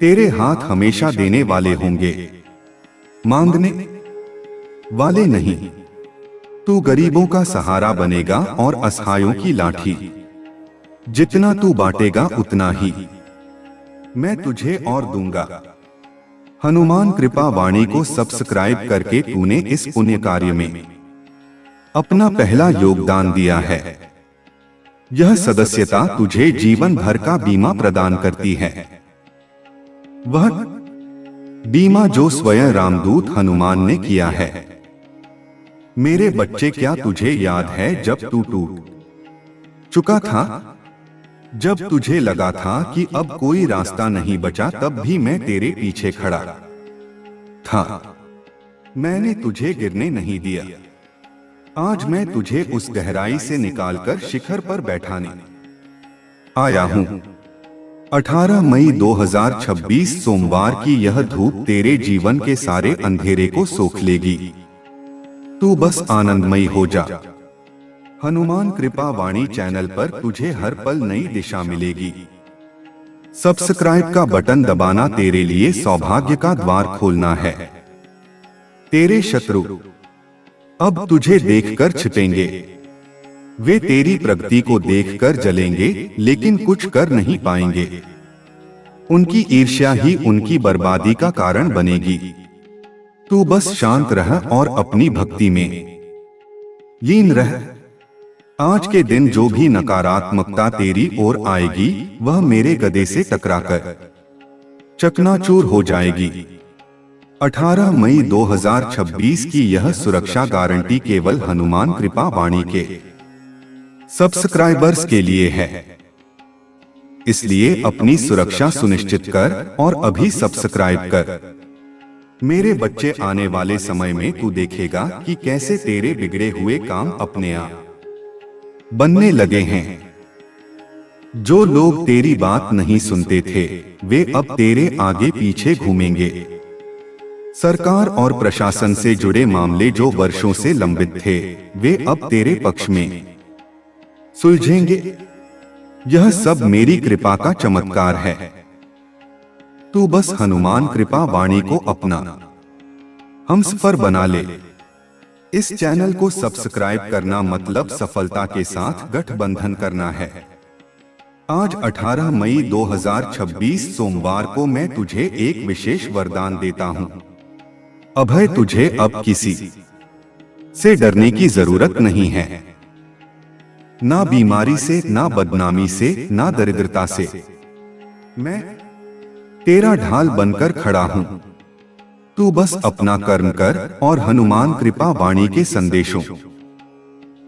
तेरे हाथ हमेशा देने वाले होंगे, मांगने वाले नहीं। तू गरीबों का सहारा बनेगा और असहायों की लाठी। जितना तू बांटेगा उतना ही मैं तुझे और दूंगा। हनुमान कृपा वाणी को सब्सक्राइब करके तूने इस पुण्य कार्य में अपना पहला योगदान दिया है। यह सदस्यता तुझे जीवन भर का बीमा प्रदान करती है। वह बीमा जो स्वयं रामदूत हनुमान ने किया है। मेरे बच्चे, क्या तुझे याद है जब तू टूट चुका था, जब तुझे लगा था कि अब कोई रास्ता नहीं बचा, तब भी मैं तेरे पीछे खड़ा था। मैंने तुझे गिरने नहीं दिया। आज मैं तुझे उस गहराई से निकालकर शिखर पर बैठाने आया हूं। 18 मई 2026 सोमवार की यह धूप तेरे जीवन के सारे अंधेरे को सोख लेगी। तू बस आनंदमयी हो जा। हनुमान कृपा वाणी चैनल पर तुझे हर पल नई दिशा मिलेगी। सब्सक्राइब का बटन दबाना तेरे लिए सौभाग्य का द्वार खोलना है। तेरे शत्रु अब तुझे देखकर छिपेंगे। वे तेरी प्रगति को देखकर जलेंगे, लेकिन कुछ कर नहीं पाएंगे। उनकी ईर्ष्या ही उनकी बर्बादी का कारण बनेगी। तू बस शांत रह और अपनी भक्ति में लीन रह। आज के दिन जो भी नकारात्मकता तेरी ओर आएगी, वह मेरे गदे से टकराकर चकनाचूर हो जाएगी। 18 मई 2026 की यह सुरक्षा गारंटी केवल हनुमान कृपा वाणी के सब्सक्राइबर्स के लिए है। इसलिए अपनी सुरक्षा सुनिश्चित कर और अभी सब्सक्राइब कर। मेरे बच्चे, आने वाले समय में तू देखेगा कि कैसे तेरे बिगड़े हुए काम अपने आप बनने लगे हैं। जो लोग तेरी बात नहीं सुनते थे, वे अब तेरे आगे पीछे घूमेंगे। सरकार और प्रशासन से जुड़े मामले जो वर्षों से लंबित थे, वे अब तेरे पक्ष में सुलझेंगे। यह सब मेरी कृपा का चमत्कार है। तू बस हनुमान कृपा वाणी को अपना हमसफर बना ले। इस चैनल को सब्सक्राइब करना मतलब सफलता के साथ गठबंधन करना है। आज 18 मई 2026 सोमवार को मैं तुझे एक विशेष वरदान देता हूं। अभय, तुझे अब किसी से डरने की जरूरत नहीं है। ना बीमारी से, ना बदनामी से, ना दरिद्रता से। मैं तेरा ढाल बनकर खड़ा हूं। तू बस अपना कर्म कर और हनुमान कृपा वाणी के संदेशों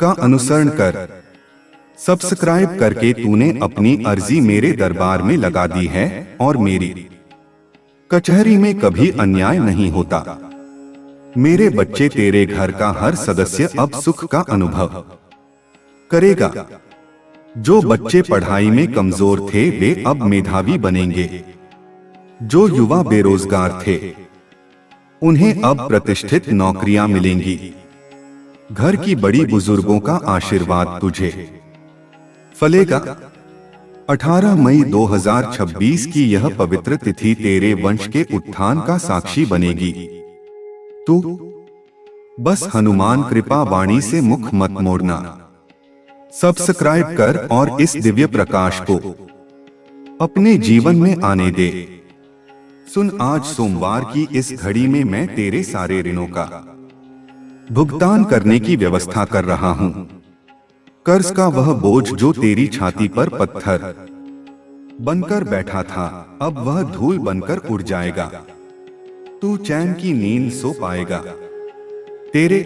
का अनुसरण कर। सब्सक्राइब करके तूने अपनी अर्जी मेरे दरबार में लगा दी है और मेरी कचहरी में कभी अन्याय नहीं होता। मेरे बच्चे, तेरे घर का हर सदस्य अब सुख का अनुभव करेगा। जो बच्चे पढ़ाई में कमजोर थे, वे अब मेधावी बनेंगे। जो युवा बेरोजगार थे, उन्हें अब प्रतिष्ठित नौकरियां मिलेंगी। घर की बड़ी बुजुर्गों का आशीर्वाद तुझे फलेगा। 18 मई 2026 की यह पवित्र तिथि तेरे वंश के उत्थान का साक्षी बनेगी। तू बस हनुमान कृपा वाणी से मुख मत मोड़ना। सब्सक्राइब कर और इस दिव्य प्रकाश को अपने जीवन में आने दे। सुन, आज सोमवार की इस घड़ी में मैं तेरे सारे ऋणों का भुगतान करने की व्यवस्था कर रहा हूं। कर्ज का वह बोझ जो तेरी छाती पर पत्थर बनकर बैठा था, अब वह धूल बनकर उड़ जाएगा। तू चैन की नींद सो पाएगा। तेरे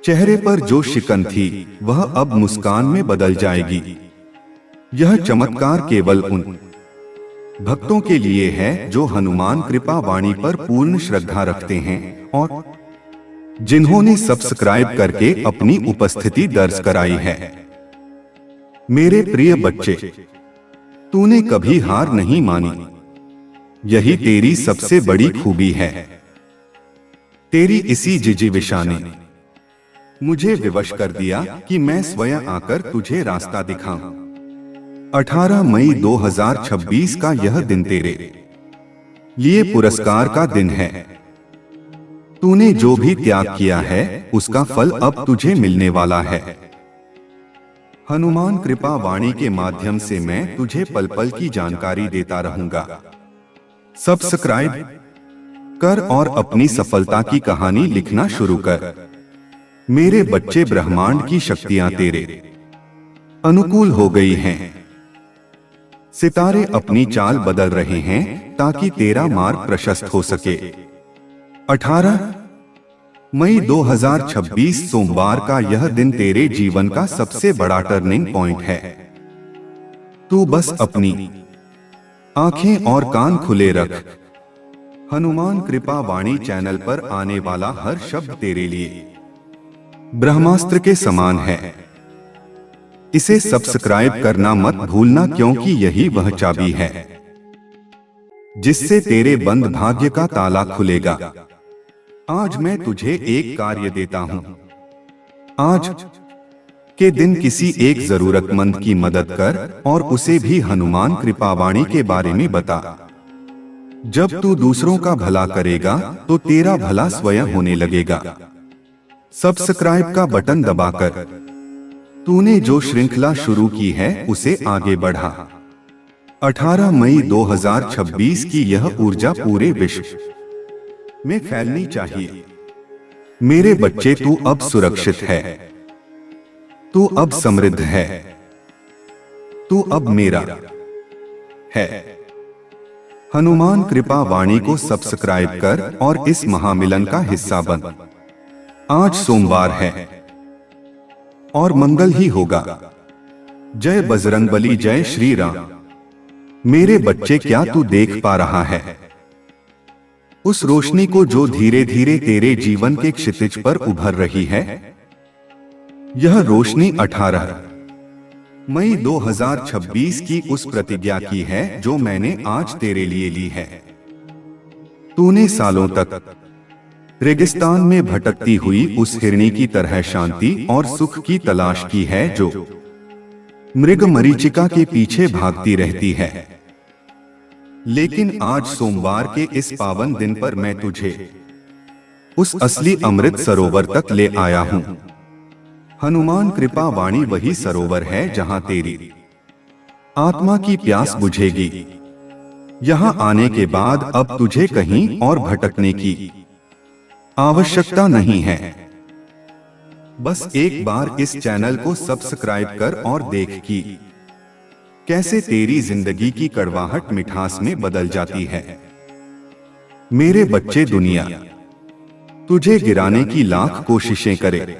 चेहरे पर जो शिकन थी, वह अब मुस्कान में बदल जाएगी। यह चमत्कार केवल उन भक्तों के लिए है जो हनुमान कृपा वाणी पर पूर्ण श्रद्धा रखते हैं और जिन्होंने सब्सक्राइब करके अपनी उपस्थिति दर्ज कराई है। मेरे प्रिय बच्चे, तूने कभी हार नहीं मानी। यही तेरी सबसे बड़ी खूबी है। तेरी इसी जिजीविषा ने मुझे विवश कर दिया कि मैं स्वयं आकर तुझे रास्ता दिखाऊं। 18 मई 2026 का यह दिन तेरे लिए पुरस्कार का दिन है। तूने जो भी त्याग किया है, उसका फल अब तुझे मिलने वाला है। हनुमान कृपा वाणी के माध्यम से मैं तुझे पल पल की जानकारी देता रहूंगा। सब्सक्राइब कर और अपनी सफलता की कहानी लिखना शुरू कर। मेरे बच्चे, ब्रह्मांड की शक्तियां तेरे अनुकूल हो गई हैं। सितारे अपनी चाल बदल रहे हैं ताकि तेरा मार्ग प्रशस्त हो सके। 18 मई 2026 सोमवार का यह दिन तेरे जीवन का सबसे बड़ा टर्निंग पॉइंट है। तू बस अपनी आंखें और कान खुले रख। हनुमान कृपा वाणी चैनल पर आने वाला हर शब्द तेरे लिए ब्रह्मास्त्र के समान है। इसे सब्सक्राइब करना मत भूलना, क्योंकि यही वह चाबी है जिससे तेरे बंद भाग्य का ताला खुलेगा। आज मैं तुझे एक कार्य देता हूं। आज के दिन किसी एक जरूरतमंद की मदद कर और उसे भी हनुमान कृपावाणी के बारे में बता। जब तू दूसरों का भला करेगा तो तेरा भला स्वयं होने लगेगा। सब्सक्राइब का बटन दबाकर तूने जो श्रृंखला शुरू की है उसे आगे बढ़ा। 18 मई 2026 की यह ऊर्जा पूरे विश्व में फैलनी चाहिए। मेरे बच्चे, तू अब सुरक्षित है, तू अब समृद्ध है, तू अब मेरा है। हनुमान कृपा वाणी को सब्सक्राइब कर और इस महामिलन का हिस्सा बन। आज सोमवार है और मंगल ही होगा। जय बजरंगबली, जय श्री राम। मेरे बच्चे, क्या तू देख पा रहा है उस रोशनी को जो धीरे धीरे तेरे जीवन के क्षितिज पर उभर रही है? यह रोशनी 18 मई 2026 की उस प्रतिज्ञा की है जो मैंने आज तेरे लिए ली है। तूने सालों तक रेगिस्तान में भटकती हुई उस हिरनी की तरह शांति और सुख की तलाश की है जो मृग मरीचिका के पीछे भागती रहती है। लेकिन आज सोमवार के इस पावन दिन पर मैं तुझे उस असली अमृत सरोवर तक ले आया हूं। हनुमान कृपा वाणी वही सरोवर है जहां तेरी आत्मा की प्यास बुझेगी। यहां आने के बाद अब तुझे कहीं और भटकने की आवश्यकता नहीं है। बस एक बार इस चैनल को सब्सक्राइब कर और देख कि कैसे तेरी जिंदगी की कड़वाहट मिठास में बदल जाती है। मेरे बच्चे, दुनिया तुझे गिराने की लाख कोशिशें करे,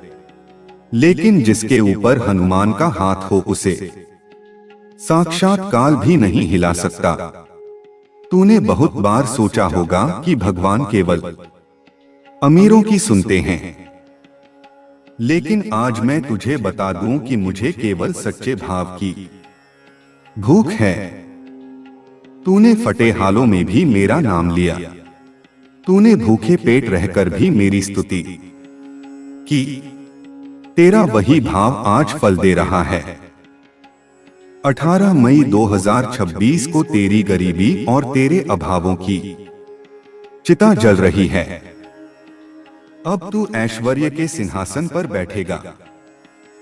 लेकिन जिसके ऊपर हनुमान का हाथ हो उसे साक्षात काल भी नहीं हिला सकता। तूने बहुत बार सोचा होगा कि भगवान केवल अमीरों की सुनते हैं, लेकिन आज मैं तुझे बता दूं कि मुझे केवल सच्चे भाव की भूख है। तूने फटे हालों में भी मेरा नाम लिया, तूने भूखे पेट रहकर भी मेरी स्तुति की। तेरा वही भाव आज फल दे रहा है। 18 मई 2026 को तेरी गरीबी और तेरे अभावों की चिता जल रही है। अब तू ऐश्वर्य के सिंहासन पर बैठेगा,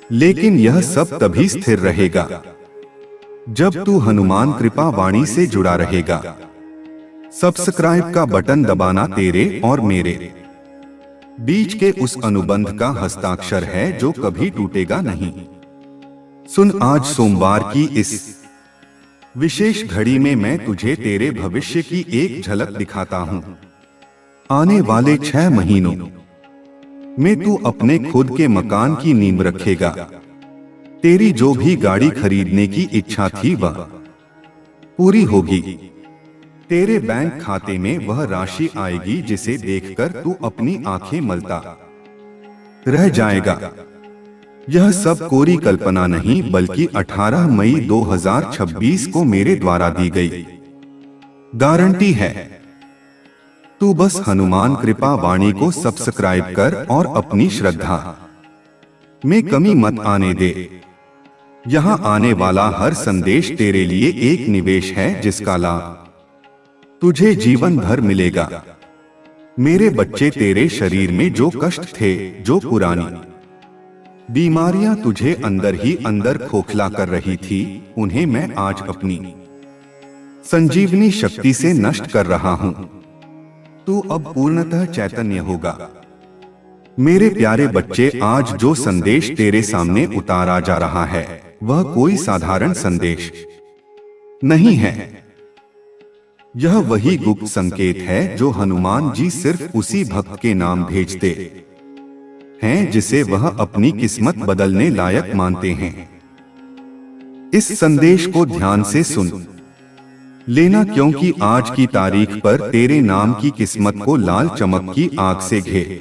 लेकिन यह सब तभी स्थिर रहेगा जब तू हनुमान कृपा वाणी से जुड़ा रहेगा। सब्सक्राइब का बटन दबाना तेरे और मेरे बीच के उस अनुबंध का हस्ताक्षर है जो कभी टूटेगा नहीं। सुन, आज सोमवार की इस विशेष घड़ी में मैं तुझे तेरे भविष्य की एक झलक दिखाता हूं। आने वाले 6 महीनों में तू अपने खुद के मकान की नींव रखेगा। तेरी जो भी गाड़ी खरीदने की इच्छा थी वह पूरी होगी। तेरे बैंक खाते में वह राशि आएगी जिसे देखकर तू अपनी आंखें मलता रह जाएगा। यह सब कोरी कल्पना नहीं बल्कि 18 मई 2026 को मेरे द्वारा दी गई गारंटी है। तू बस हनुमान कृपा वाणी को सब्सक्राइब कर और अपनी श्रद्धा में कमी मत आने दे। यहाँ आने वाला हर संदेश तेरे लिए एक निवेश है जिसका लाभ तुझे जीवन भर मिलेगा। मेरे बच्चे, तेरे शरीर में जो कष्ट थे, जो पुरानी बीमारियां तुझे अंदर ही अंदर खोखला कर रही थी, उन्हें मैं आज अपनी संजीवनी शक्ति से नष्ट कर रहा हूं। तू अब पूर्णतः चैतन्य होगा। मेरे प्यारे बच्चे, आज जो संदेश तेरे सामने उतारा जा रहा है वह कोई साधारण संदेश नहीं है। यह वही गुप्त संकेत है जो हनुमान जी सिर्फ उसी भक्त के नाम भेजते हैं जिसे वह अपनी किस्मत बदलने लायक मानते हैं। इस संदेश को ध्यान से सुन लेना, क्योंकि आज की तारीख पर तेरे नाम की किस्मत को लाल चमक की आग से घेर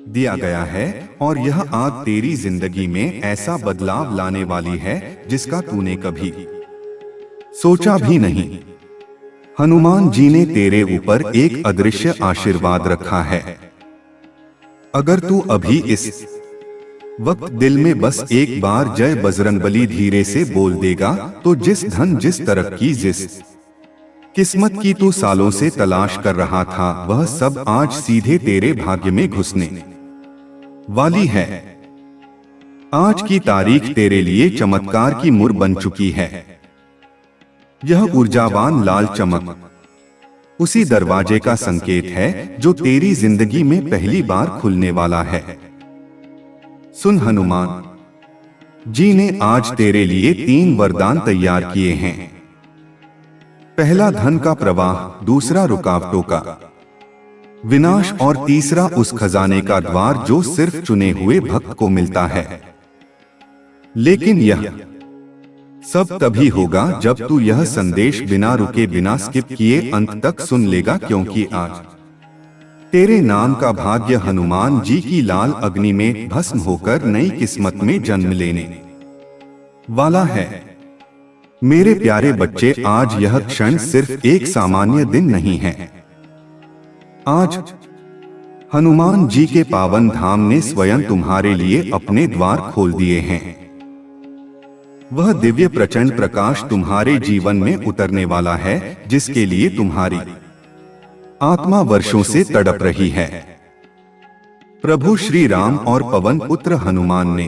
दिया गया है और यह आग तेरी जिंदगी में ऐसा बदलाव लाने वाली है जिसका तूने कभी सोचा भी नहीं। हनुमान जी ने तेरे ऊपर एक अदृश्य आशीर्वाद रखा है। अगर तू अभी इस वक्त दिल में बस एक बार जय बजरंगबली धीरे से बोल देगा तो जिस धन, जिस तरक्की, जिस किस्मत की तू सालों से तलाश कर रहा था, वह सब आज सीधे तेरे भाग्य में घुसने वाली है। आज की तारीख तेरे लिए चमत्कार की मुहर बन चुकी है। यह ऊर्जावान लाल चमक उसी दरवाजे का संकेत है जो तेरी जिंदगी में पहली बार खुलने वाला है। सुन, हनुमान जी ने आज तेरे लिए 3 वरदान तैयार किए हैं। पहला धन का प्रवाह, दूसरा रुकावटों का विनाश और तीसरा उस खजाने का द्वार जो सिर्फ चुने हुए भक्त को मिलता है। लेकिन यह सब तभी होगा जब तू यह संदेश बिना रुके, बिना स्किप किए अंत तक सुन लेगा, क्योंकि आज तेरे नाम का भाग्य हनुमान जी की लाल अग्नि में भस्म होकर नई किस्मत में जन्म लेने वाला है। मेरे प्यारे बच्चे, आज यह क्षण सिर्फ एक सामान्य दिन नहीं है। आज हनुमान जी के पावन धाम ने स्वयं तुम्हारे लिए अपने द्वार खोल दिए हैं। वह दिव्य प्रचंड प्रकाश तुम्हारे जीवन में उतरने वाला है, जिसके लिए तुम्हारी आत्मा वर्षों से तड़प रही है। प्रभु श्री राम और पवन पुत्र हनुमान ने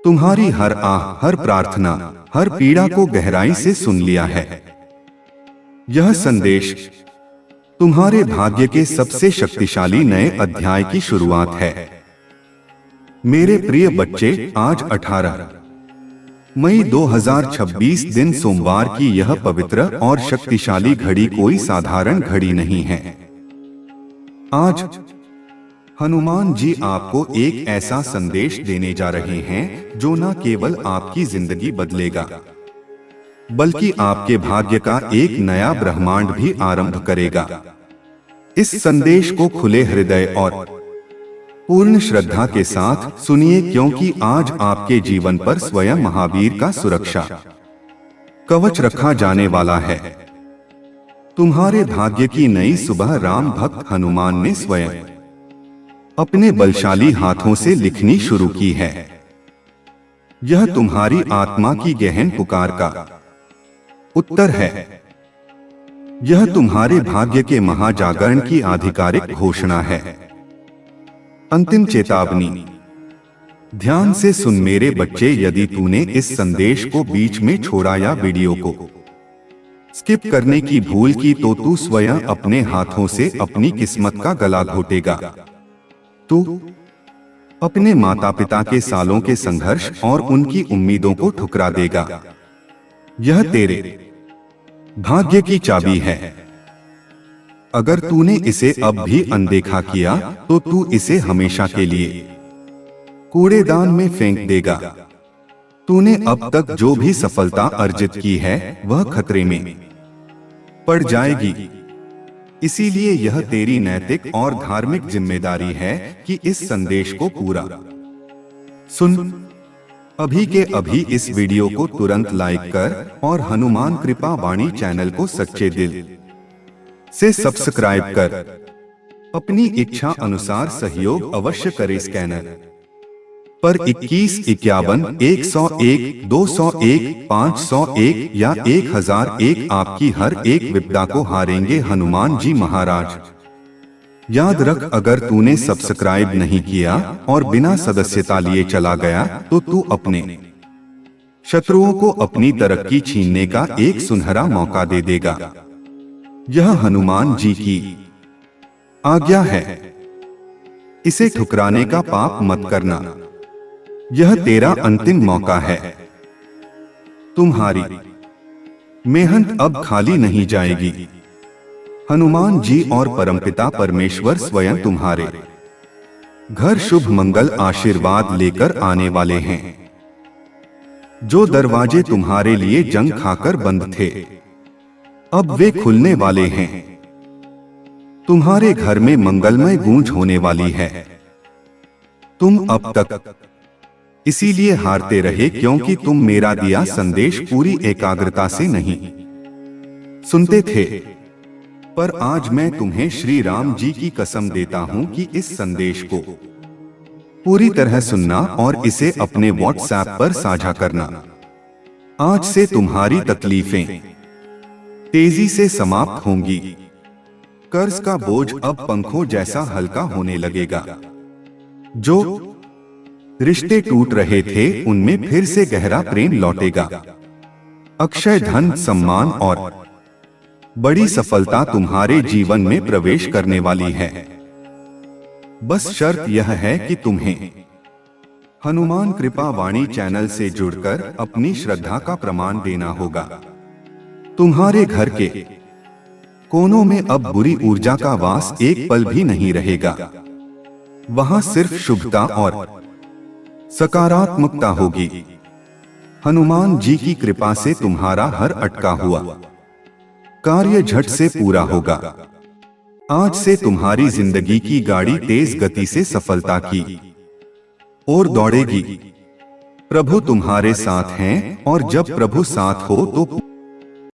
तुम्हारी हर आह, हर प्रार्थना, हर पीड़ा को गहराई से सुन लिया है। यह संदेश तुम्हारे भाग्य के सबसे शक्तिशाली नए अध्याय की शुरुआत है। मेरे प्रिय बच्चे, आज 18 मई 2026 दिन सोमवार की यह पवित्र और शक्तिशाली घड़ी कोई साधारण घड़ी नहीं है। आज हनुमान जी आपको एक ऐसा संदेश देने जा रहे हैं जो न केवल आपकी जिंदगी बदलेगा, बल्कि आपके भाग्य का एक नया ब्रह्मांड भी आरंभ करेगा। इस संदेश को खुले हृदय और पूर्ण श्रद्धा के साथ सुनिए, क्योंकि आज आपके जीवन पर स्वयं महावीर का सुरक्षा कवच रखा जाने वाला है। तुम्हारे भाग्य की नई सुबह राम भक्त हनुमान ने स्वयं अपने बलशाली हाथों से लिखनी शुरू की है। यह तुम्हारी आत्मा की गहन पुकार का उत्तर है। यह तुम्हारे भाग्य के महाजागरण की आधिकारिक घोषणा है। अंतिम चेतावनी, ध्यान से सुन मेरे बच्चे, यदि तूने इस संदेश को बीच में छोड़ा या वीडियो को स्किप करने की भूल की तो तू स्वयं अपने हाथों से अपनी किस्मत का गला घोटेगा। तू अपने माता पिता के सालों के संघर्ष और उनकी उम्मीदों को ठुकरा देगा। यह तेरे भाग्य की चाबी है। अगर तूने इसे अब भी अनदेखा किया तो तू इसे हमेशा के लिए कूड़ेदान में फेंक देगा। तूने अब तक जो भी सफलता अर्जित की है वह खतरे में पड़ जाएगी। इसीलिए यह तेरी नैतिक और धार्मिक जिम्मेदारी है कि इस संदेश को पूरा सुन। अभी के अभी इस वीडियो को तुरंत लाइक कर और हनुमान कृपा वाणी चैनल को सच्चे दिल से सब्सक्राइब कर अपनी इच्छा अनुसार सहयोग अवश्य करे। स्कैनर पर 21, 51, 101, 201, 501 या 1001 आपकी हर एक विपदा को हारेंगे हनुमान जी महाराज। याद रख, अगर तूने सब्सक्राइब नहीं किया और बिना सदस्यता लिए चला गया तो तू अपने शत्रुओं को अपनी तरक्की छीनने का एक सुनहरा मौका दे देगा। यह हनुमान जी की आज्ञा है। इसे ठुकराने का पाप मत करना। यह तेरा अंतिम मौका है। तुम्हारी मेहनत अब खाली नहीं जाएगी। हनुमान जी और परमपिता परमेश्वर स्वयं तुम्हारे घर शुभ मंगल आशीर्वाद लेकर आने वाले हैं। जो दरवाजे तुम्हारे लिए जंग खाकर बंद थे, अब वे खुलने वाले हैं। तुम्हारे घर में मंगलमय गूंज होने वाली है। तुम अब तक इसीलिए हारते रहे क्योंकि तुम मेरा दिया संदेश पूरी एकाग्रता से नहीं सुनते थे। पर आज मैं तुम्हें श्री राम जी की कसम देता हूं कि इस संदेश को पूरी तरह सुनना और इसे अपने व्हाट्सएप पर साझा करना। आज से तुम्हारी तकलीफें तेजी से समाप्त होंगी। कर्ज का बोझ अब पंखों जैसा हल्का होने लगेगा। जो रिश्ते टूट रहे थे उनमें फिर से गहरा प्रेम लौटेगा। अक्षय धन, सम्मान और बड़ी सफलता तुम्हारे जीवन में प्रवेश करने वाली है। बस शर्त यह है कि तुम्हें हनुमान कृपा वाणी चैनल से जुड़कर अपनी श्रद्धा का प्रमाण देना होगा। तुम्हारे घर के कोनों में अब बुरी ऊर्जा का वास एक पल भी नहीं रहेगा। वहां सिर्फ शुभता और सकारात्मकता होगी। हनुमान जी की कृपा से तुम्हारा हर अटका हुआ कार्य झट से पूरा होगा। आज से तुम्हारी जिंदगी की गाड़ी तेज गति से सफलता की ओर दौड़ेगी। प्रभु तुम्हारे साथ हैं और जब प्रभु साथ हो तो